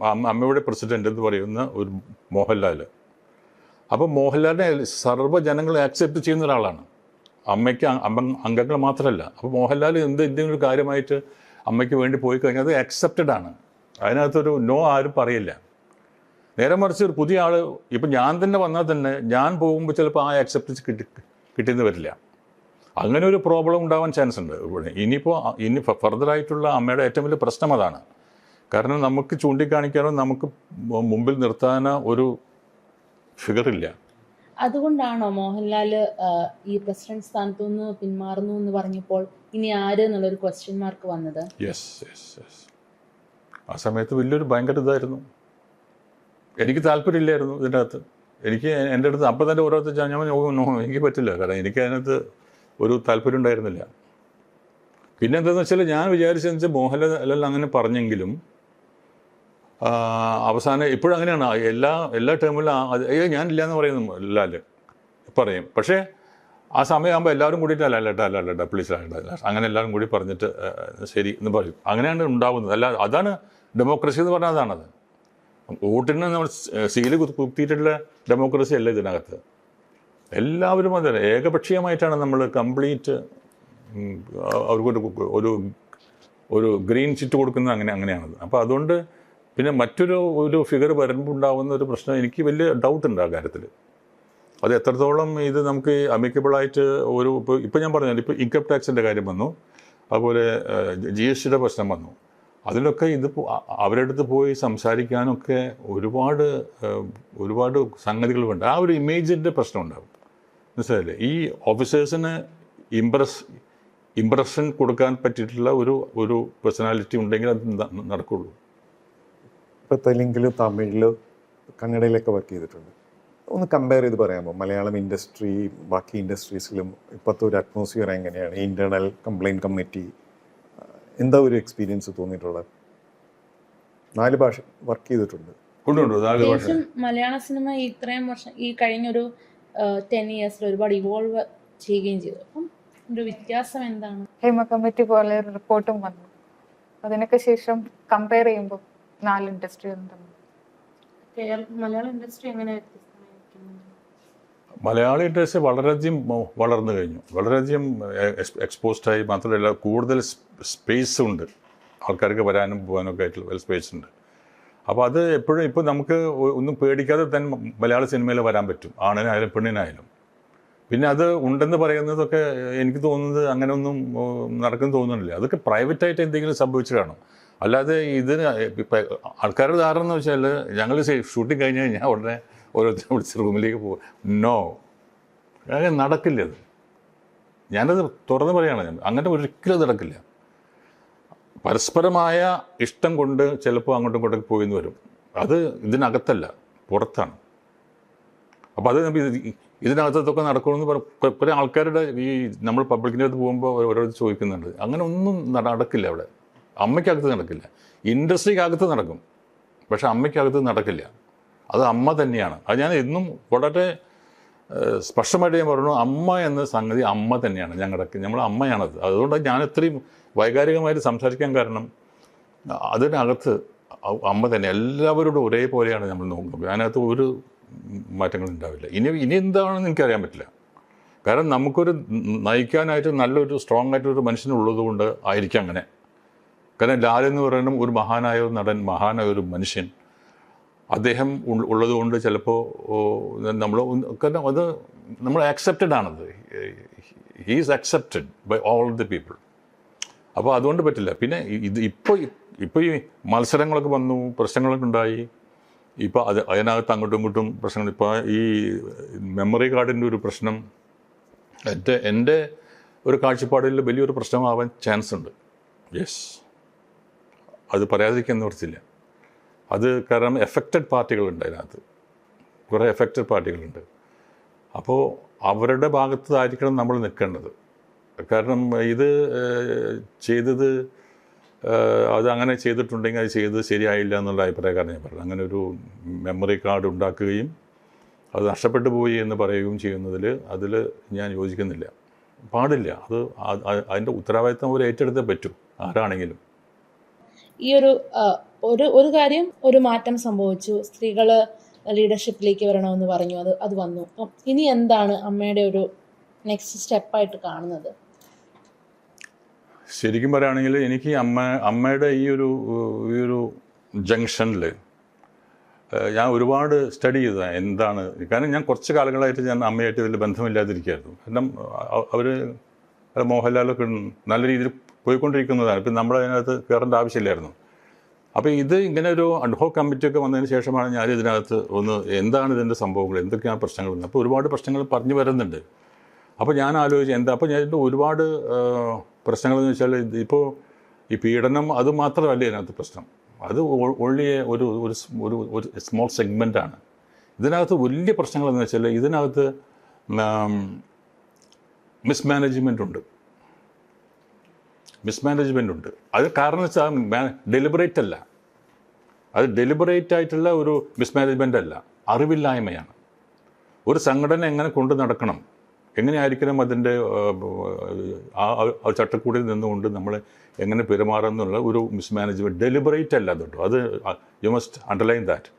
അമ്മയുടെ പ്രസിഡന്റ് എന്ന് പറയുന്ന ഒരു മോഹൻലാൽ. അപ്പോൾ മോഹൻലാലിനെ സർവ്വ ജനങ്ങൾ ആക്സെപ്റ്റ് ചെയ്യുന്ന ഒരാളാണ്. അമ്മയ്ക്ക് അംഗങ്ങൾ മാത്രമല്ല. അപ്പോൾ മോഹൻലാൽ എന്തെങ്കിലും ഒരു കാര്യമായിട്ട് അമ്മയ്ക്ക് വേണ്ടി പോയി കഴിഞ്ഞാൽ അത് ആക്സെപ്റ്റഡ് ആണ്. അതിനകത്തൊരു നോ ആരും പറയില്ല. നേരെ മറിച്ച് ഒരു പുതിയ ആൾ ഇപ്പം ഞാൻ തന്നെ വന്നാൽ തന്നെ ഞാൻ പോകുമ്പോൾ ചിലപ്പോൾ ആ ആക്സെപ്റ്റൻസ് കിട്ടിയെന്ന് വരില്ല. അങ്ങനെ ഒരു പ്രോബ്ലം ഉണ്ടാവാൻ ചാൻസ് ഉണ്ട് ഇവിടെ. ഇനി ഫർദറായിട്ടുള്ള അമ്മയുടെ ഏറ്റവും വലിയ പ്രശ്നം അതാണ്. കാരണം നമുക്ക് ചൂണ്ടിക്കാണിക്കാനോ നമുക്ക് മുമ്പിൽ നിർത്താനോ ഒരു ഫിഗറില്ല. അതുകൊണ്ടാണോ മോഹൻലാൽ ഈ പ്രസിഡന്റ് സ്ഥാനത്തു നിന്ന് പിന്മാറുന്നു എന്ന് പറഞ്ഞപ്പോൾ ഇനി ആര് എന്നുള്ളൊരു ക്വസ്റ്റ്യൻ മാർക്ക് വന്നത്? യെസ്. ആ സമയത്ത് വലിയൊരു ഭയങ്കര ഇതായിരുന്നു. എനിക്ക് താല്പര്യമില്ലായിരുന്നു ഇതിൻ്റെ അകത്ത്. എനിക്ക് എൻ്റെ അടുത്ത് അപ്പം തന്നെ ഓരോരുത്തർ ഞാൻ എനിക്ക് പറ്റില്ല. കാരണം എനിക്ക് അതിനകത്ത് ഒരു താല്പര്യം ഉണ്ടായിരുന്നില്ല. പിന്നെ എന്താണെന്ന് വെച്ചാൽ ഞാൻ വിചാരിച്ചതെന്ന് വെച്ചാൽ മോഹൻലാൽ അങ്ങനെ പറഞ്ഞെങ്കിലും അവസാനം ഇപ്പോഴും അങ്ങനെയാണ്. എല്ലാ ടേമിലും അയ്യോ ഞാനില്ല എന്ന് പറയുന്നു ലാൽ പറയും. പക്ഷേ ആ സമയമാകുമ്പോൾ എല്ലാവരും കൂടിയിട്ട് അല്ല പ്ലീസ് അങ്ങനെ എല്ലാവരും കൂടി പറഞ്ഞിട്ട് ശരി എന്ന് പറയും. അങ്ങനെയാണ് ഉണ്ടാകുന്നത്. അല്ല, അതാണ് ഡെമോക്രസി എന്ന് പറഞ്ഞാൽ അതാണത്. വോട്ടിന് നമ്മൾ സീല് കുത്തിയിട്ടുള്ള ഡെമോക്രസി അല്ല ഇതിനകത്ത്. എല്ലാവരും അതെ ഏകപക്ഷീയമായിട്ടാണ് നമ്മൾ കംപ്ലീറ്റ് അവർക്കൊരു ഒരു ഗ്രീൻ ചിറ്റ് കൊടുക്കുന്നത്. അങ്ങനെയാണത്. അപ്പോൾ അതുകൊണ്ട് പിന്നെ മറ്റൊരു ഫിഗർ വരുമ്പോൾ ഉണ്ടാകുന്ന ഒരു പ്രശ്നം എനിക്ക് വലിയ ഡൗട്ട് ഉണ്ട് ആ കാര്യത്തിൽ. അത് എത്രത്തോളം ഇത് നമുക്ക് അമിക്കബിളായിട്ട് ഇപ്പോൾ ഞാൻ പറഞ്ഞാൽ ഇപ്പോൾ ഇൻകം ടാക്സിൻ്റെ കാര്യം വന്നു, അതുപോലെ GSTയുടെ പ്രശ്നം വന്നു. അതിലൊക്കെ അവരുടെ അടുത്ത് പോയി സംസാരിക്കാനൊക്കെ ഒരുപാട് സംഗതികളുണ്ട്. ആ ഒരു ഇമേജിൻ്റെ പ്രശ്നം ഉണ്ടാകും. മനസ്സിലായില്ലേ? ഈ ഓഫീസേഴ്സിന് ഇംപ്രഷൻ കൊടുക്കാൻ പറ്റിയിട്ടുള്ള ഒരു പേഴ്സണാലിറ്റി ഉണ്ടെങ്കിൽ അത് നടക്കുള്ളൂ. ഇപ്പോൾ തെലുങ്കിൽ, തമിഴിൽ, കന്നഡയിലൊക്കെ വർക്ക് ചെയ്തിട്ടുണ്ട്. ഒന്ന് കമ്പയർ ചെയ്ത് പറയാമോ മലയാളം ഇൻഡസ്ട്രി ബാക്കി ഇൻഡസ്ട്രീസിലും ഇപ്പോഴത്തെ ഒരു അറ്റ്മോസ്ഫിയർ എങ്ങനെയാണ്? ഇൻറ്റേർണൽ കംപ്ലയിൻറ്റ് കമ്മിറ്റി എന്താ ഒരു എക്സ്പീരിയൻസ് തോന്നിയിട്ടുള്ളത്? 4 ഭാഷ വർക്ക് ചെയ്തിട്ടുണ്ട്. മലയാള സിനിമ ഇത്രയും വർഷം ഈ കഴിഞ്ഞൊരു 10 years ഒരുപാട് ഇവോൾവ് ചെയ്യുകയും ചെയ്തു. അപ്പം ഒരു വ്യത്യാസം എന്താണ്? ഹേമ കമ്മിറ്റി പോലെ ഒരു റിപ്പോർട്ടും വന്നു. അതിനൊക്കെ ശേഷം കമ്പയർ ചെയ്യുമ്പോൾ 4 ഇൻഡസ്ട്രികളും തമ്മിൽ മലയാള ഇൻഡസ്ട്രി എങ്ങനെ? മലയാള ഇൻഡസ്ട്രി വളരെയധികം വളർന്നു കഴിഞ്ഞു, വളരെയധികം എക്സ്പോസ്ഡായി. മാത്രമല്ല കൂടുതൽ സ്പേസ് ഉണ്ട്, ആൾക്കാർക്ക് വരാനും പോകാനൊക്കെ ആയിട്ടുള്ള സ്പേസ് ഉണ്ട്. അപ്പോൾ അത് എപ്പോഴും ഇപ്പോൾ നമുക്ക് ഒന്നും പേടിക്കാതെ തന്നെ മലയാള സിനിമയിൽ വരാൻ പറ്റും, ആണിനായാലും പെണ്ണിനായാലും. പിന്നെ അത് ഉണ്ടെന്ന് പറയുന്നതൊക്കെ എനിക്ക് തോന്നുന്നത് അങ്ങനെ ഒന്നും നടക്കുന്നു തോന്നുന്നില്ല. അതൊക്കെ പ്രൈവറ്റായിട്ട് എന്തെങ്കിലും സംഭവിച്ചു കാണും. അല്ലാതെ ഇതിന് ഇപ്പം ആൾക്കാരുടെ ധാരണ എന്ന് വെച്ചാൽ ഞങ്ങൾ ഷൂട്ടിങ് കഴിഞ്ഞ് കഴിഞ്ഞാൽ ഉടനെ ഓരോരുത്തരും വിളിച്ച് റൂമിലേക്ക് പോകും. നോ, അങ്ങനെ നടക്കില്ല. അത് ഞാനത് തുറന്ന് പറയുകയാണ്. അങ്ങനെ ഒരിക്കലും നടക്കില്ല. പരസ്പരമായ ഇഷ്ടം കൊണ്ട് ചിലപ്പോൾ അങ്ങോട്ടും ഇങ്ങോട്ടും പോയിന്ന് വരും. അത് ഇതിനകത്തല്ല, പുറത്താണ്. അപ്പോൾ അത് ഇതിനകത്തൊക്കെ നടക്കണമെന്ന് കുറേ ആൾക്കാരുടെ നമ്മൾ പബ്ലിക്കിൻ്റെ അടുത്ത് പോകുമ്പോൾ ഓരോരുത്തർ ചോദിക്കുന്നുണ്ട്. അങ്ങനെ ഒന്നും നടക്കില്ല അവിടെ. അമ്മയ്ക്കകത്ത് നടക്കില്ല. ഇൻഡസ്ട്രിക്കകത്ത് നടക്കും, പക്ഷെ അമ്മയ്ക്കകത്ത് നടക്കില്ല. അത് അമ്മ തന്നെയാണ്. അത് ഞാൻ എന്നും വളരെ സ്പഷ്ടമായിട്ട് ഞാൻ പറഞ്ഞു, അമ്മ എന്ന സംഗതി അമ്മ തന്നെയാണ്. നമ്മൾ അമ്മയാണത്. അതുകൊണ്ട് ഞാൻ ഇത്രയും വൈകാരികമായിട്ട് സംസാരിക്കാൻ കാരണം അതിനകത്ത് അമ്മ തന്നെ എല്ലാവരോടും ഒരേപോലെയാണ് നമ്മൾ നോക്കുന്നത്. അതിനകത്ത് ഒരു മാറ്റങ്ങളുണ്ടാവില്ല. ഇനി എന്താണെന്ന് എനിക്കറിയാൻ പറ്റില്ല. കാരണം നമുക്കൊരു നയിക്കാനായിട്ട് നല്ലൊരു സ്ട്രോങ് ആയിട്ടൊരു മനുഷ്യനുള്ളത് കൊണ്ട് ആയിരിക്കും അങ്ങനെ. കാരണം ലാൽ എന്ന് പറയുന്ന ഒരു മഹാനായ ഒരു നടൻ, മഹാനായ ഒരു മനുഷ്യൻ, അദ്ദേഹം ഉള്ളതുകൊണ്ട് ചിലപ്പോൾ കാരണം അത് നമ്മൾ ആക്സെപ്റ്റഡ് ആണത്. He is accepted by all the people. അപ്പോൾ അതുകൊണ്ട് പറ്റില്ല. പിന്നെ ഇപ്പോൾ ഈ മത്സരങ്ങളൊക്കെ വന്നു, പ്രശ്നങ്ങളൊക്കെ ഉണ്ടായി. ഇപ്പോൾ അതിനകത്ത് അങ്ങോട്ടും ഇങ്ങോട്ടും പ്രശ്നങ്ങൾ. ഇപ്പോൾ ഈ മെമ്മറി കാർഡിൻ്റെ ഒരു പ്രശ്നം എൻ്റെ ഒരു കാഴ്ചപ്പാടിൽ വലിയൊരു പ്രശ്നമാവാൻ ചാൻസ് ഉണ്ട്. യെസ്, അത് പറയാതിരിക്കാൻ നിവർത്തില്ല. അത് കാരണം എഫക്റ്റഡ് പാർട്ടികളുണ്ട് അതിനകത്ത്, കുറേ എഫക്റ്റഡ് പാർട്ടികളുണ്ട്. അപ്പോൾ അവരുടെ ഭാഗത്തായിരിക്കണം നമ്മൾ നിൽക്കേണ്ടത്. കാരണം ഇത് ചെയ്തത് അത് അങ്ങനെ ചെയ്തിട്ടുണ്ടെങ്കിൽ അത് ചെയ്തത് ശരിയായില്ല എന്നുള്ള അഭിപ്രായക്കാരൻ ഞാൻ പറഞ്ഞു. അങ്ങനെ ഒരു മെമ്മറി കാർഡ് ഉണ്ടാക്കുകയും അത് നഷ്ടപ്പെട്ടു പോയി എന്ന് പറയുകയും അതിൽ ഞാൻ യോജിക്കുന്നില്ല. പാടില്ല. അതിൻ്റെ ഉത്തരവാദിത്തം അവർ ഏറ്റെടുത്തേ പറ്റൂ, ആരാണെങ്കിലും. ഈ ഒരു കാര്യം, ഒരു മാറ്റം സംഭവിച്ചു, സ്ത്രീകൾ ലീഡർഷിപ്പിലേക്ക് വരണമെന്ന് പറഞ്ഞു, അത് വന്നു. അപ്പം ഇനി എന്താണ് അമ്മയുടെ ഒരു നെക്സ്റ്റ് സ്റ്റെപ്പായിട്ട് കാണുന്നത്? ശരിക്കും പറയുകയാണെങ്കിൽ എനിക്ക് അമ്മയുടെ ഈ ഒരു ജംഗ്ഷനിൽ ഞാൻ ഒരുപാട് സ്റ്റഡി ചെയ്തതാണ് എന്താണ്. കാരണം ഞാൻ കുറച്ച് കാലങ്ങളായിട്ട് ഞാൻ അമ്മയായിട്ട് വലിയ ബന്ധമില്ലാതിരിക്കുകയായിരുന്നു. കാരണം അവർ മോഹൻലാലൊക്കെ നല്ല രീതിയിൽ പോയിക്കൊണ്ടിരിക്കുന്നതാണ്. ഇപ്പം നമ്മളതിനകത്ത് കയറേണ്ട ആവശ്യമില്ലായിരുന്നു. അപ്പോൾ ഇത് ഇങ്ങനെ ഒരു അഡ്ഹോക് കമ്മിറ്റിയൊക്കെ വന്നതിന് ശേഷമാണ് ഞാൻ ഇതിനകത്ത് എന്താണ് ഇതിൻ്റെ സംഭവങ്ങൾ, എന്തൊക്കെയാണ് പ്രശ്നങ്ങൾ. അപ്പോൾ ഒരുപാട് പ്രശ്നങ്ങൾ പറഞ്ഞു വരുന്നുണ്ട്. അപ്പോൾ ഞാൻ ആലോചിച്ചു അപ്പോൾ ഞാൻ ഒരുപാട് പ്രശ്നങ്ങളെന്ന് വെച്ചാൽ ഇപ്പോൾ ഈ പീഡനം അത് മാത്രമല്ല ഇതിനകത്ത് പ്രശ്നം. അത് ഓൺലി ഒരു സ്മോൾ സെഗ്മെൻറ്റാണ്. ഇതിനകത്ത് വലിയ പ്രശ്നങ്ങളെന്ന് വെച്ചാൽ ഇതിനകത്ത് മിസ്മാനേജ്മെൻ്റ് ഉണ്ട്. അത് കാരണം വെച്ചാൽ ഡെലിബറേറ്റ് അല്ല, അത് ഡെലിബറേറ്റ് ആയിട്ടുള്ള ഒരു മിസ്മാനേജ്മെൻ്റ് അല്ല, അറിവില്ലായ്മയാണ്. ഒരു സംഘടന എങ്ങനെ കൊണ്ടു നടക്കണം, എങ്ങനെയായിരിക്കണം അതിൻ്റെ ചട്ടക്കൂടിൽ നിന്നുകൊണ്ട് നമ്മൾ എങ്ങനെ പെരുമാറുന്നുള്ള ഒരു മിസ്മാനേജ്മെൻറ്റ് ഡെലിബറേറ്റ് അല്ല കേട്ടോ. അത് യു മസ്റ്റ് അണ്ടർലൈൻ ദാറ്റ്.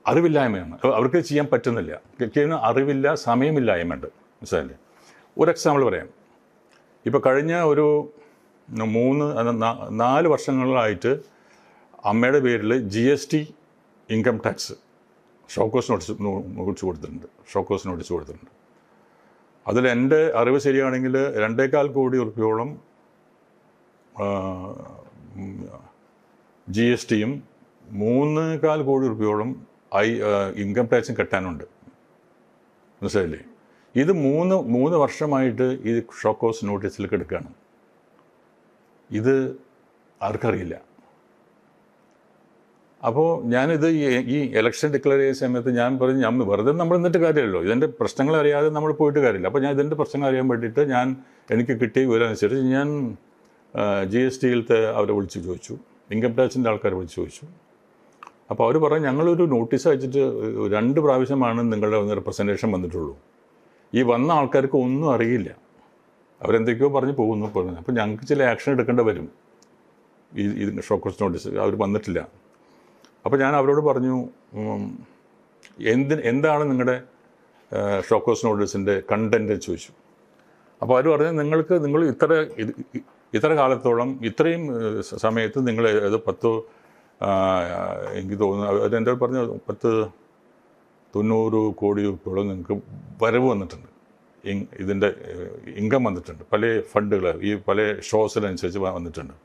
അറിവില്ലായ്മയാണ്, അവർക്ക് ചെയ്യാൻ പറ്റുന്നില്ല. അറിവില്ല, സമയമില്ലായ്മയുണ്ട്. മനസ്സിലായില്ലേ? ഒരു എക്സാമ്പിൾ പറയാം. ഇപ്പോൾ കഴിഞ്ഞ ഒരു 4 വർഷങ്ങളായിട്ട് അമ്മയുടെ പേരിൽ GST income tax show cause notice കൊടുത്തിട്ടുണ്ട്. അതിൽ എൻ്റെ അറിവ് ശരിയാണെങ്കിൽ 2.25 കോടി രൂപയോളം GSTയും 3.25 കോടി രൂപയോളം ഇൻകം ടാക്സും കെട്ടാനുണ്ട്. മനസ്സിലായില്ലേ? ഇത് 3 വർഷമായിട്ട് ഈ ഷോക്കോസ് നോട്ടീസിൽ കിടക്കുകയാണ്. ഇത് ആർക്കറിയില്ല. അപ്പോൾ ഞാനിത് ഈ ഇലക്ഷൻ ഡിക്ലെയർ ചെയ്യുന്ന സമയത്ത് ഞാൻ പറഞ്ഞു, വെറുതെ നമ്മൾ നിന്നിട്ട് കാര്യമല്ലോ, ഇതിൻ്റെ പ്രശ്നങ്ങൾ അറിയാതെ നമ്മൾ പോയിട്ട് കാര്യമില്ല. അപ്പോൾ ഞാൻ ഇതിൻ്റെ പ്രശ്നങ്ങൾ അറിയാൻ വേണ്ടിയിട്ട് എനിക്ക് കിട്ടിയ വിവരമനുസരിച്ച് ഞാൻ GSTയിലത്തെ അവരെ വിളിച്ച് ചോദിച്ചു, ഇൻകം ടാക്സിൻ്റെ ആൾക്കാരെ വിളിച്ച് ചോദിച്ചു. അപ്പോൾ അവർ പറഞ്ഞു, ഞങ്ങളൊരു നോട്ടീസ് അയച്ചിട്ട് 2 പ്രാവശ്യമാണ് നിങ്ങളുടെ ഒന്ന് റെപ്രസെൻറ്റേഷൻ വന്നിട്ടുള്ളൂ. ഈ വന്ന ആൾക്കാർക്ക് ഒന്നും അറിയില്ല, അവരെന്തൊക്കെയോ പറഞ്ഞ് പോകുന്നു. അപ്പോൾ ഞങ്ങൾക്ക് ചില ആക്ഷൻ എടുക്കേണ്ടി വരും. ഈ ഷോക്കോസ് നോട്ടീസ് അവർ വന്നിട്ടില്ല. അപ്പോൾ ഞാൻ അവരോട് പറഞ്ഞു, എന്താണ് നിങ്ങളുടെ ഷോക്കോസ് നോട്ടീസിൻ്റെ കണ്ടൻറ്റ് ചോദിച്ചു. അപ്പോൾ അവർ പറഞ്ഞു, നിങ്ങൾ ഇത്ര കാലത്തോളം ഇത്രയും സമയത്ത് നിങ്ങൾ അത് 10 എനിക്ക് തോന്നുന്നു അതെൻ്റെ പറഞ്ഞു 90 കോടി രൂപയോളം നിങ്ങൾക്ക് വരവ് വന്നിട്ടുണ്ട്, ഇതിൻ്റെ ഇൻകം വന്നിട്ടുണ്ട്. പല ഫണ്ടുകൾ ഈ പല ഷോസിനനുസരിച്ച് വന്നിട്ടുണ്ട്.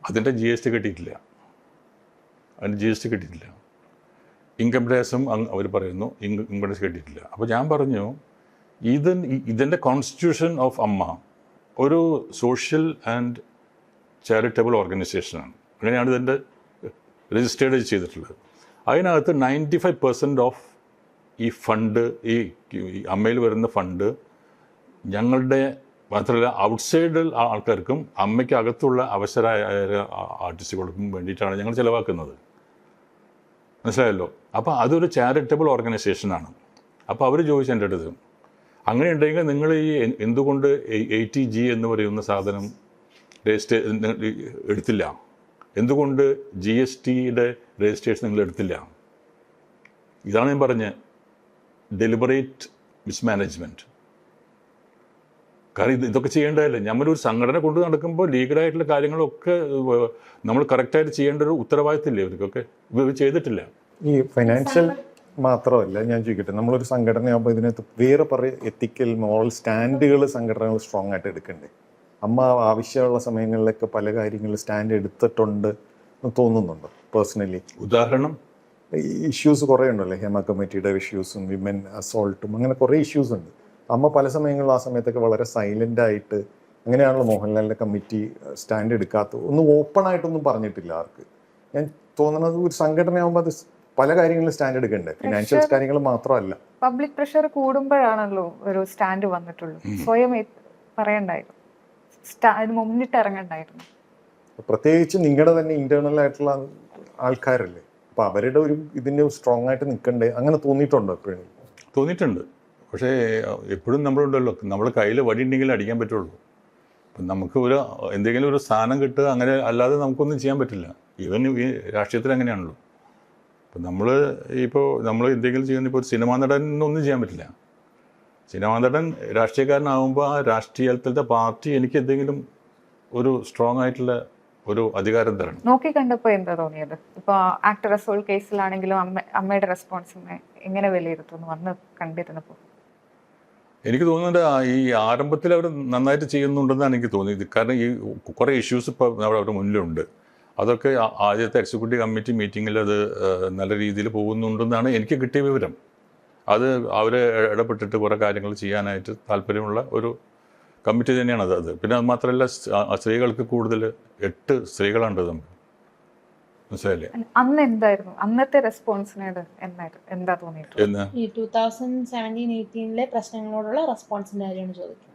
അതിൻ്റെ GST കിട്ടിയിട്ടില്ല. ഇൻകം ടാക്സും അവർ പറയുന്നു ഇൻകം ടാക്സ് കിട്ടിയിട്ടില്ല. അപ്പോൾ ഞാൻ പറഞ്ഞു, ഇതിൻ്റെ കോൺസ്റ്റിറ്റ്യൂഷൻ ഓഫ് അമ്മ ഒരു സോഷ്യൽ ആൻഡ് ചാരിറ്റബിൾ ഓർഗനൈസേഷനാണ്. അങ്ങനെയാണ് ഇതിൻ്റെ രജിസ്റ്റേർഡ് ചെയ്തിട്ടുള്ളത്. അതിനകത്ത് 95% ഓഫ് ഈ ഫണ്ട്, ഈ അമ്മയിൽ വരുന്ന ഫണ്ട് ഞങ്ങളുടെ മാത്രമല്ല ഔട്ട്സൈഡ് ആൾക്കാർക്കും അമ്മയ്ക്ക് അകത്തുള്ള അവസരമായ ആർട്ടിസ്റ്റുകൾക്കും വേണ്ടിയിട്ടാണ് ഞങ്ങൾ ചിലവാക്കുന്നത്. മനസ്സിലായല്ലോ? അപ്പോൾ അതൊരു ചാരിറ്റബിൾ ഓർഗനൈസേഷനാണ്. അപ്പോൾ അവർ ചോദിച്ചു എൻ്റെ അടുത്ത്, അങ്ങനെ ഉണ്ടെങ്കിൽ നിങ്ങൾ ഈ എന്തുകൊണ്ട് 80G എന്ന് പറയുന്ന സാധനം രജിസ്റ്റർ എടുത്തില്ല, എന്തുകൊണ്ട് GSTയുടെ രജിസ്ട്രേഷൻ നിങ്ങൾ എടുത്തില്ല? ഇതാണ് ഞാൻ പറഞ്ഞ ഡെലിബറേറ്റ് മിസ്മാനേജ്മെൻറ്റ്. കാരണം ഇതൊക്കെ ചെയ്യേണ്ടതല്ലേ. നമ്മളൊരു സംഘടന കൊണ്ട് നടക്കുമ്പോൾ ലീഗലായിട്ടുള്ള കാര്യങ്ങളൊക്കെ നമ്മൾ കറക്റ്റായിട്ട് ചെയ്യേണ്ട ഒരു ഉത്തരവാദിത്തമില്ലേ ഇവർക്കൊക്കെ? ഇവർ ചെയ്തിട്ടില്ല. ഈ ഫൈനാൻഷ്യൽ മാത്രമല്ല, ഞാൻ ചോദിക്കട്ടെ, നമ്മളൊരു സംഘടനയാകുമ്പോൾ ഇതിനകത്ത് വേറെ എത്തിക്കൽ മോറൽ സ്റ്റാൻഡുകൾ സംഘടനകൾ സ്ട്രോങ് ആയിട്ട് എടുക്കണ്ടേ? അമ്മ ആവശ്യമുള്ള സമയങ്ങളിലൊക്കെ പല കാര്യങ്ങളിൽ സ്റ്റാൻഡ് എടുത്തിട്ടുണ്ട് എന്ന് തോന്നുന്നുണ്ടോ പേഴ്സണലി? ഉദാഹരണം ഇഷ്യൂസ് കുറേ ഉണ്ടല്ലോ, ഹേമ കമ്മിറ്റിയുടെ ഇഷ്യൂസും വിമൻ അസോൾട്ടും, അങ്ങനെ കുറേ ഇഷ്യൂസ് ഉണ്ട്. അമ്മ പല സമയങ്ങളിൽ ആ സമയത്തൊക്കെ വളരെ സൈലൻ്റ് ആയിട്ട്, അങ്ങനെയാണല്ലോ മോഹൻലാലിൻ്റെ കമ്മിറ്റി സ്റ്റാൻഡ് എടുക്കാത്തത്, ഒന്നും ഓപ്പൺ ആയിട്ടൊന്നും പറഞ്ഞിട്ടില്ല ആർക്ക്. ഞാൻ തോന്നുന്നത് ഒരു സംഘടനയാകുമ്പോൾ അത് പല കാര്യങ്ങളും സ്റ്റാൻഡ് എടുക്കണ്ടേ, ഫിനാൻഷ്യൽ കാര്യങ്ങൾ മാത്രമല്ല. പബ്ലിക് പ്രഷർ കൂടുമ്പോഴാണല്ലോ ഒരു സ്റ്റാൻഡ് വന്നിട്ടുള്ളൂ. സ്വയം പറയണ്ടായിരുന്നു, മുന്നിട്ട് ഇറങ്ങണ്ടായിരുന്നു. പ്രത്യേകിച്ച് നിങ്ങളുടെ തന്നെ ഇന്റേണൽ ആയിട്ടുള്ള ആൾക്കാരല്ലേ, അപ്പൊ അവരുടെ ഒരു ഇതിന് സ്ട്രോങ് ആയിട്ട് നിൽക്കണ്ടേ? അങ്ങനെ തോന്നിയിട്ടുണ്ടോ എപ്പോഴും? തോന്നിയിട്ടുണ്ട്. പക്ഷേ എപ്പോഴും നമ്മളുണ്ടല്ലോ, നമ്മുടെ കയ്യിൽ വടി ഉണ്ടെങ്കിൽ അടിക്കാൻ പറ്റുള്ളൂ. അപ്പം നമുക്ക് എന്തെങ്കിലും ഒരു സ്ഥാനം കിട്ടുക, അങ്ങനെ അല്ലാതെ നമുക്കൊന്നും ചെയ്യാൻ പറ്റില്ല. ഈവൻ ഈ രാഷ്ട്രീയത്തിൽ അങ്ങനെയാണല്ലോ. അപ്പം നമ്മൾ എന്തെങ്കിലും ചെയ്യുന്ന ഇപ്പോൾ ഒരു സിനിമാ നടനൊന്നും ചെയ്യാൻ പറ്റില്ല. സിനിമാ നടൻ രാഷ്ട്രീയക്കാരനാകുമ്പോൾ ആ രാഷ്ട്രീയത്തിലത്തെ പാർട്ടി എനിക്ക് എന്തെങ്കിലും ഒരു സ്ട്രോങ് ആയിട്ടുള്ള ഒരു അധികാരം തരണം. നോക്കി കണ്ടപ്പോൾ എന്താ തോന്നിയത്? ഇപ്പൊ ആക്ടർ റസൂൽ കേസിലാണെങ്കിലും അമ്മയുടെ റെസ്പോൺസിനെ എങ്ങനെ വിലയിരുത്തുന്നു വന്ന് കണ്ടിരുന്നപ്പോൾ? എനിക്ക് തോന്നുന്നത് ഈ ആരംഭത്തിൽ അവർ നന്നായിട്ട് ചെയ്യുന്നുണ്ടെന്നാണ് എനിക്ക് തോന്നിയത്. കാരണം ഈ കുറേ ഇഷ്യൂസ് ഇപ്പോൾ അവരുടെ മുന്നിലുണ്ട്. അതൊക്കെ ആദ്യത്തെ എക്സിക്യൂട്ടീവ് കമ്മിറ്റി മീറ്റിങ്ങിൽ അത് നല്ല രീതിയിൽ പോകുന്നുണ്ടെന്നാണ് എനിക്ക് കിട്ടിയ വിവരം. അത് അവർ ഇടപെട്ടിട്ട് കുറേ കാര്യങ്ങൾ ചെയ്യാനായിട്ട് താല്പര്യമുള്ള ഒരു കമ്മിറ്റി തന്നെയാണ് അത്. പിന്നെ അത് മാത്രമല്ല, സ്ത്രീകൾക്ക് കൂടുതൽ 8 സ്ത്രീകളാണ് നമുക്ക്. മനസ്സിലായില്ലേ? അന്ന് എന്തായിരുന്നു അന്നത്തെ റെസ്പോൺസിനോട് എന്താ തോന്നിയിട്ട്? എന്ന് ഈ 2017-18 പ്രശ്നങ്ങളോടുള്ള റെസ്പോൺസിന്റെ കാര്യമാണ് ചോദിക്കുന്നത്.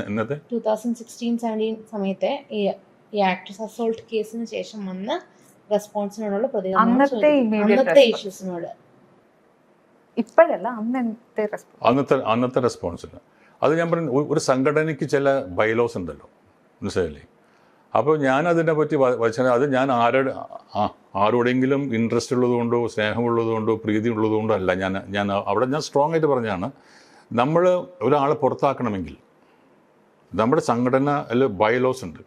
എന്നത്തെ 2016-17 സമയത്തെ ഈ ആക്ട്രസ് അസോൾട്ട് കേസിന് ശേഷം വന്ന റെസ്പോൺസിനോടുള്ള പ്രതികരണം, അന്നത്തെ ഇഷ്യൂസിനോട്. ഇപ്പോഴല്ല, അന്നത്തെ റെസ്പോൺസിന്. അത് ഞാൻ പറഞ്ഞു, ഒരു സംഘടനയ്ക്ക് ചില ബൈലോസ് ഉണ്ടല്ലോ, മനസ്സിലായില്ലേ? അപ്പോൾ ഞാൻ അതിനെ പറ്റി വച്ചാൽ അത് ഞാൻ ആരോടെങ്കിലും ഇൻട്രസ്റ്റ് ഉള്ളതുകൊണ്ടോ സ്നേഹമുള്ളതുകൊണ്ടോ പ്രീതി ഉള്ളതുകൊണ്ടോ അല്ല. ഞാൻ അവിടെ സ്ട്രോങ് ആയിട്ട് പറഞ്ഞാണ്, നമ്മൾ ഒരാളെ പുറത്താക്കണമെങ്കിൽ നമ്മുടെ സംഘടനയിൽ ബൈലോസ് ഉണ്ട്.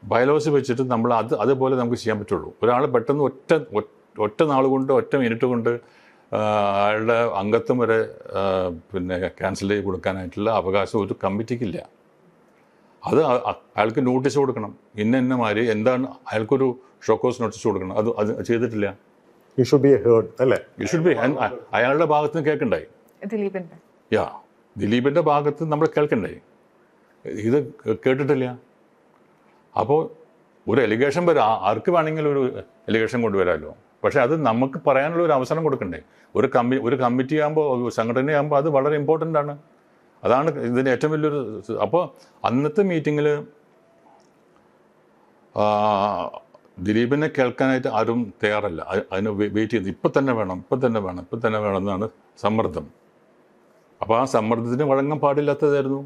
ബൈലോസ് വെച്ചിട്ട് നമ്മൾ അതുപോലെ നമുക്ക് ചെയ്യാൻ പറ്റുള്ളൂ. ഒരാൾ പെട്ടെന്ന് ഒറ്റ നാൾ കൊണ്ട്, ഒറ്റ മിനിറ്റ് കൊണ്ട് അയാളുടെ അംഗത്വം വരെ ക്യാൻസൽ ചെയ്ത് കൊടുക്കാനായിട്ടുള്ള അവകാശം ഒരു കമ്മിറ്റിക്കില്ല. അത് അയാൾക്ക് നോട്ടീസ് കൊടുക്കണം. ഇന്നമാതിരി എന്താണ്, അയാൾക്കൊരു ഷോക്കോസ് നോട്ടീസ് കൊടുക്കണം. അത് ചെയ്തിട്ടില്ല. യു ഷുഡ് ബി ഹേർഡ് അല്ലേ? You should be. അയാളുടെ ഭാഗത്ത് നിന്ന് കേൾക്കണ്ടായി. ദിലീപിൻ്റെ ഭാഗത്ത് നമ്മൾ കേൾക്കണ്ടായി. ഇത് കേട്ടിട്ടില്ല. അപ്പോൾ ഒരു എലിഗേഷൻ വരാം, ആർക്ക് വേണമെങ്കിലും ഒരു എലിഗേഷൻ കൊണ്ടുവരാമല്ലോ. പക്ഷേ അത് നമുക്ക് പറയാനുള്ള ഒരു അവസരം കൊടുക്കണ്ടേ? ഒരു കമ്മിറ്റി ആകുമ്പോൾ, സംഘടനയാകുമ്പോൾ അത് വളരെ ഇമ്പോർട്ടൻ്റ് ആണ്. അതാണ് ഇതിൻ്റെ ഏറ്റവും വലിയൊരു. അപ്പോൾ അന്നത്തെ മീറ്റിങ്ങിൽ ദിലീപിനെ കേൾക്കാനായിട്ട് ആരും തയ്യാറല്ല. അതിന് വെയിറ്റ് ചെയ്ത് ഇപ്പം തന്നെ വേണം എന്നാണ് സമ്മർദ്ദം. അപ്പോൾ ആ സമ്മർദ്ദത്തിന് വഴങ്ങാൻ പാടില്ലാത്തതായിരുന്നു.